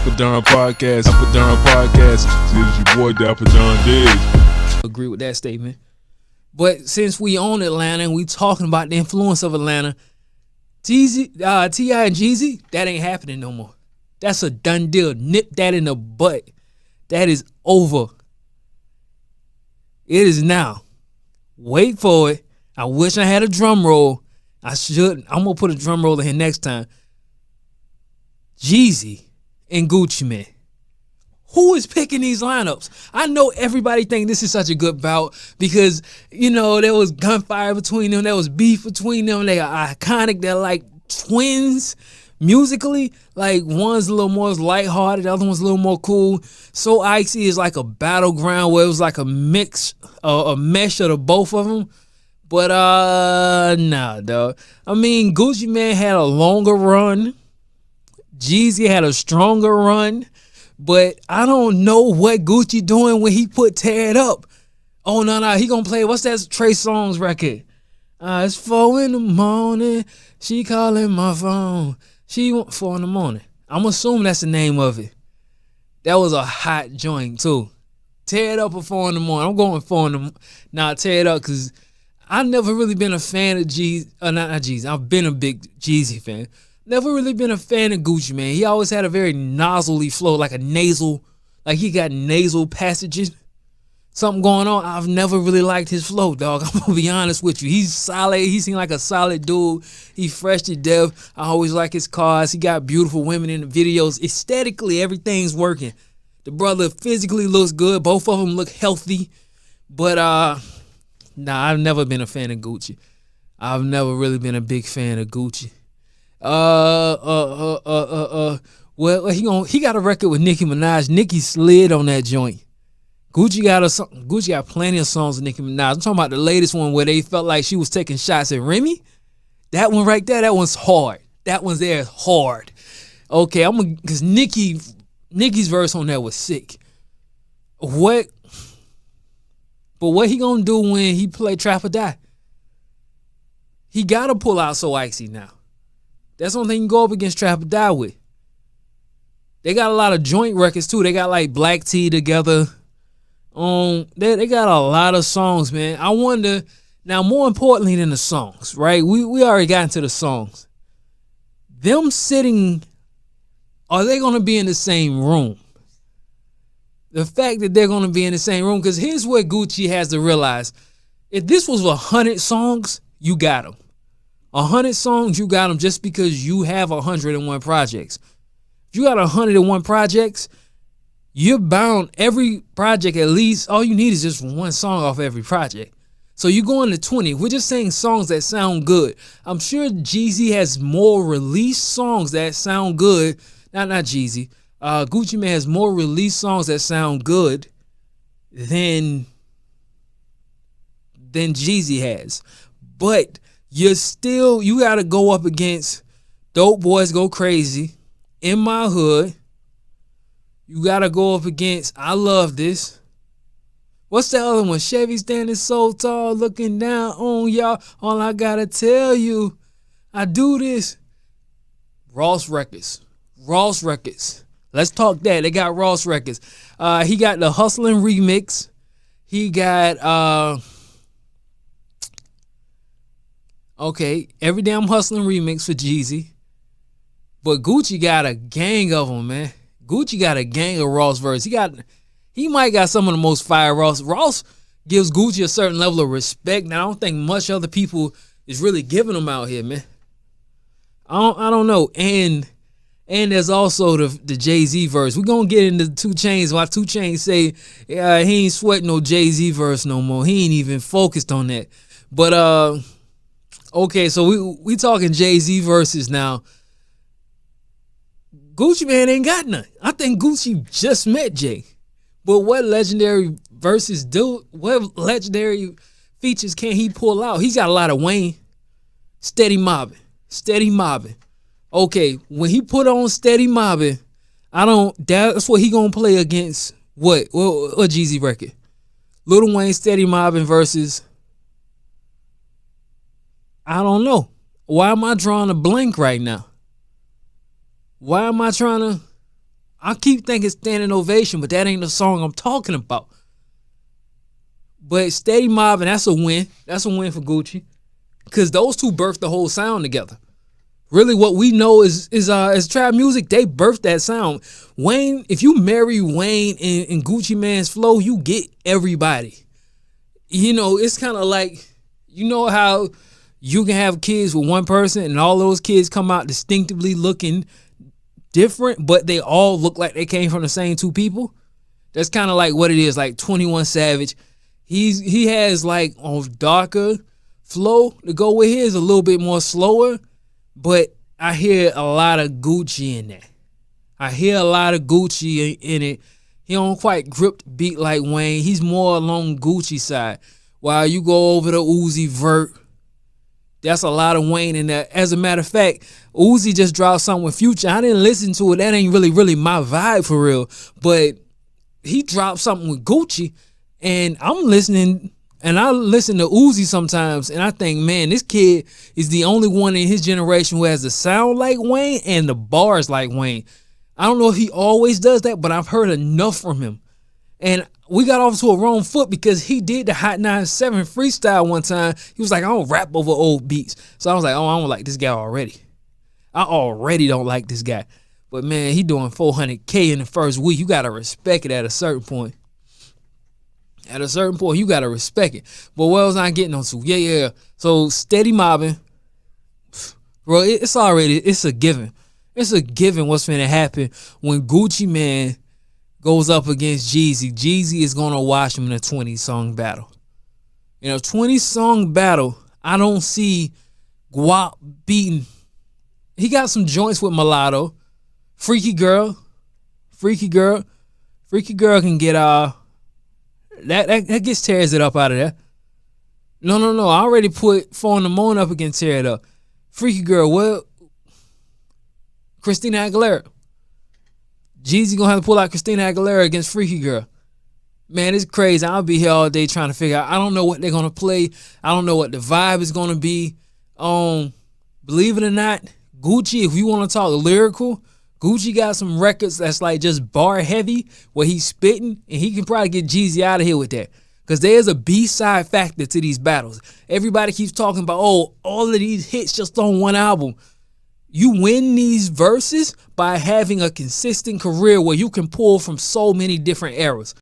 Dapper Don Podcast. Dapper Don Podcast. This is your boy Dapper Don Diz. Agree with that statement. But since we own Atlanta and we talking about the influence of Atlanta, T.I. and Jeezy, that ain't happening no more. That's a done deal. Nip that in the butt. That is over. It is now. Wait for it. I wish I had a drum roll. I should. I'm going to put a drum roll in here next time. Jeezy and Guccimane. Who is picking these lineups? I know everybody think this is such a good bout because, you know, there was gunfire between them. There was beef between them. They are iconic. They're like twins musically. Like one's a little more lighthearted. The other one's a little more cool. So Icy is like a battleground where it was like a mix, a mesh of the both of them. But, nah, dog. I mean, Guccimane had a longer run. Jeezy had a stronger run. But I don't know what Gucci doing when he put Tear It Up. Oh, no, he gonna play, what's that Trey Songz record? It's 4 a.m, she calling my phone. She want 4 a.m. I'm assuming that's the name of it. That was a hot joint, too. Tear It Up at 4 a.m. I'm going 4 a.m. Nah, Tear It Up, because I've never really been a fan of Jeezy. Not Jeezy. I've been a big Jeezy fan. Never really been a fan of Guccimane. He always had a very nozzly flow, like a nasal, like he got nasal passages. Something going on. I've never really liked his flow, dog. I'm gonna be honest with you. He's solid. He seemed like a solid dude. He fresh to death. I always like his cars. He got beautiful women in the videos. Aesthetically, everything's working. The brother physically looks good. Both of them look healthy. But nah, I've never been a fan of Gucci. I've never really been a big fan of Gucci. Well, he got a record with Nicki Minaj. Nicki slid on that joint. Gucci got plenty of songs with Nicki Minaj. I'm talking about the latest one where they felt like she was taking shots at Remy. That one right there, that one's hard. That one's there hard. Okay, because Nicki's verse on that was sick. But what he gonna do when he play Trap or Die? He gotta pull out So Icy now. That's the only thing you can go up against Trap or Die with. They got a lot of joint records too. They got like Black Tea together. They got a lot of songs, man. I wonder, now more importantly than the songs, right? We already got into the songs. Them sitting, are they gonna be in the same room? The fact that they're gonna be in the same room, because here's what Gucci has to realize. If this was 100 songs, you got them. 100 songs, you got them just because you have 101 projects. If you got 101 projects, you're bound every project at least. All you need is just one song off every project. So you go into 20. We're just saying songs that sound good. I'm sure Jeezy has more released songs that sound good. Not Jeezy. Guccimane has more released songs that sound good than Jeezy has. But you gotta go up against Dope Boys Go Crazy, In My Hood. You gotta go up against I Love This. What's the other one? Chevy standing so tall, looking down on y'all. All I gotta tell you, I do this. Ross Records. Let's talk that. They got Ross Records. He got the Hustlin' remix. He got Every Damn Hustlin' remix for Jeezy. But Gucci got a gang of them, man. Gucci got a gang of Ross verses. He might got some of the most fire Ross. Ross gives Gucci a certain level of respect. Now I don't think much other people is really giving him out here, man. I don't know. And there's also the Jay-Z verse. We're gonna get into 2 Chainz. Why 2 Chainz say he ain't sweating no Jay-Z verse no more. He ain't even focused on that. But okay, so we talking Jay-Z verses now. Guccimane ain't got none. I think Gucci just met Jay. But what legendary verses what legendary features can he pull out? He's got a lot of Wayne. Steady mobbing. Okay, when he put on Steady mobbing, that's what he gonna play against what Jeezy record? Lil Wayne Steady mobbing versus, I don't know. Why am I drawing a blank right now? Why am I trying to? I keep thinking Standing Ovation, but that ain't the song I'm talking about. But Steady Mobbin', that's a win. That's a win for Gucci. Because those two birthed the whole sound together. Really what we know is trap music, they birthed that sound. Wayne, if you marry Wayne and Guccimane's flow, you get everybody. You know, it's kind of like, you know how you can have kids with one person and all those kids come out distinctively looking different, but they all look like they came from the same two people? That's kind of like what it is, like 21 Savage. He has like a darker flow to go with his, a little bit more slower, but I hear a lot of Gucci in that. I hear a lot of Gucci in it. He don't quite grip the beat like Wayne. He's more along Gucci side. While you go over to Uzi Vert, that's a lot of Wayne in that. As a matter of fact, Uzi just dropped something with Future. I didn't listen to it. That ain't really my vibe for real. But he dropped something with Gucci. And I'm listening, and I listen to Uzi sometimes, and I think, man, this kid is the only one in his generation who has the sound like Wayne and the bars like Wayne. I don't know if he always does that, but I've heard enough from him. And we got off to a wrong foot because he did the Hot 97 freestyle one time. He was like, I don't rap over old beats. So I was like, oh, I don't like this guy already. I already don't like this guy. But, man, he doing 400K in the first week. You got to respect it at a certain point. At a certain point, you got to respect it. But what was I getting onto? Yeah. So, Steady Mobbin', bro, it's a given. It's a given what's finna happen when Guccimane goes up against Jeezy. Jeezy is going to watch him in a 20-song battle. In a 20-song battle, I don't see Guap beating. He got some joints with Mulatto. Freaky Girl can get that gets tears it up out of there. No. I already put Four in the Morning up against Tear It Up. Freaky Girl, well, Christina Aguilera. Jeezy gonna have to pull out Christina Aguilera against Freaky Girl. Man, it's crazy. I'll be here all day trying to figure out. I don't know what they're gonna play. I don't know what the vibe is gonna be. Believe it or not, Gucci, if you want to talk lyrical, Gucci got some records that's like just bar heavy where he's spitting, and he can probably get Jeezy out of here with that. Because there's a B-side factor to these battles. Everybody keeps talking about, oh, all of these hits just on one album. You win these verses by having a consistent career where you can pull from so many different eras.